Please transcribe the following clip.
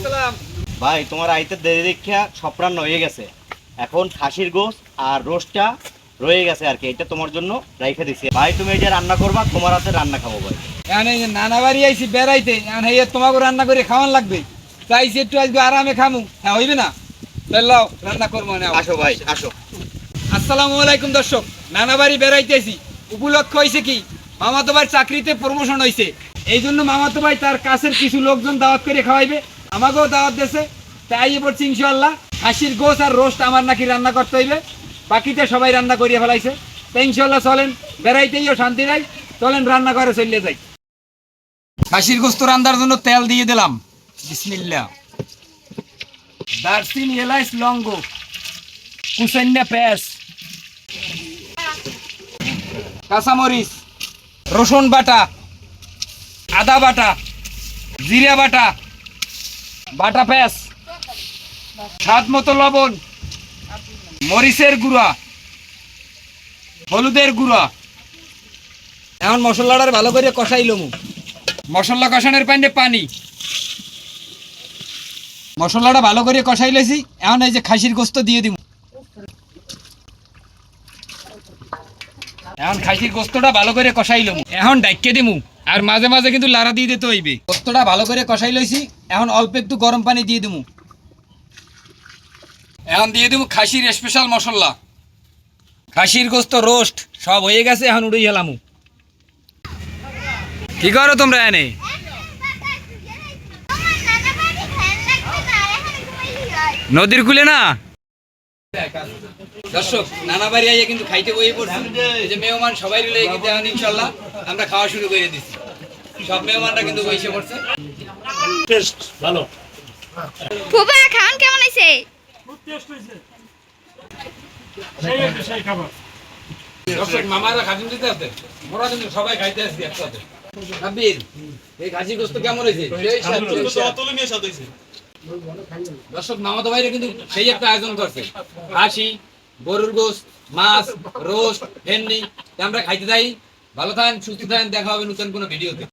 আসসালাম। ভাই তোমার আইতে দেরি দেখা সব রান্না হয়ে গেছে, এখন খাসির গোশ আর রোস্টটা রয়ে গেছে আর কি, এটা তোমার জন্য রাইখে দিছি ভাই। তুমি এটা রান্না করবা, তোমার হাতে রান্না খাবো ভাই। এখন এই যে নানা বাড়ি আইছি বেড়াইতে, এখন এই তোমাকে রান্না করে খাওয়ান লাগবে, চাইছি একটু আজকে আরামে খামু। হ্যাঁ হইবে না? লাও রান্না করবো না। আসো ভাই আসো। আসসালামু আলাইকুম দর্শক, নানা বাড়ি বেড়াইতে আইছি। উপলক্ষ হয়েছে কি, মামাতো ভাই চাকরিতে প্রমোশন হয়েছে, এই জন্য মামাতো ভাই তার কাছের কিছু লোকজন দাওয়াত করে খাওয়াইবে, আমাকেও দাওয়াত দিয়েছে। তাই পড়ছি ইনশাল্লাহ খাসির গোশ আর রোস্ট আমার নাকি রান্না করতে হইবে, বাকিতে সবাই রান্না করিয়ে ফেলাইছে। তাই ইনশাল্লাহ চলেন বেড়াইতেইও শান্তি নাই, চলেন রান্না করে চলে যাই। খাসির গোস্ত রান্নার জন্য তেল দিয়ে দিলাম, বিসমিল্লাহ। দারচিনি, এলাচ, লবঙ্গ, কুচাইনা পেঁয়াজ, কাঁচামরিচ, রসুন বাটা, আদা বাটা, জিরা বাটা, বাটা পেঁয়াজ, স্বাদ মতো লবণ, মরিচের গুঁড়া, হলুদের গুঁড়া। এখন মশলাটার ভালো করে কষাই লমু। মশলা কষানোর পাইনে পানি, মশলাটা ভালো করে কষাই লেছি। এখন এই যে খাসির গোস্ত দিয়ে দিব। এখন খাসির গোস্তটা ভালো করে কষাই লমু, এখন ডাইকে দিমু। আর মাঝে মাঝে কিন্তু লাড়া দিয়ে দিতে হইবে। গোস্তটা ভালো করে কষাই লইছি, এখন অল্প একটু গরম পানি দিয়ে দিমু। এখন দিয়ে দিমু খাসির স্পেশাল মশলা। খাসির গোস্ত রোস্ট সব হয়ে গেছে, এখন উড়ে গেলামু। কি করো তোমরা এনে? নদীর কূলে না দর্শক, নানা বাড়ি আইয়া কিন্তু খাইতে বই পড়ছি। এই যে মেহমান সবাই মিলে কিন্তু এখন ইনশাল্লাহ আমরা খাওয়া শুরু করে দিচ্ছি। সব মেহমানরা কিন্তু বসে পড়ছে। টেস্ট ভালো। ফুপা খাওয়ান কেমন হয়েছে? খুব টেস্ট হয়েছে। সেই খাবার। দর্শক মামারা খাদিম দিতে আছে, মোরা কিন্তু সবাই খাইতে আসছি একসাথে। আবির, এই খাসি গোস্ত কেমন হয়েছে? অতুলনীয় স্বাদ হয়েছে। দর্শক মামাতো ভাইরা কিন্তু সেই একটা আয়োজন করছে, খাসি, গরুর গোস্ত, মাছ, রোস্ট, ভেন্ডি। আমরা খাইতে যাই। ভালো থাকেন, সুস্থ থাকেন, দেখা হবে নতুন কোনো ভিডিওতে।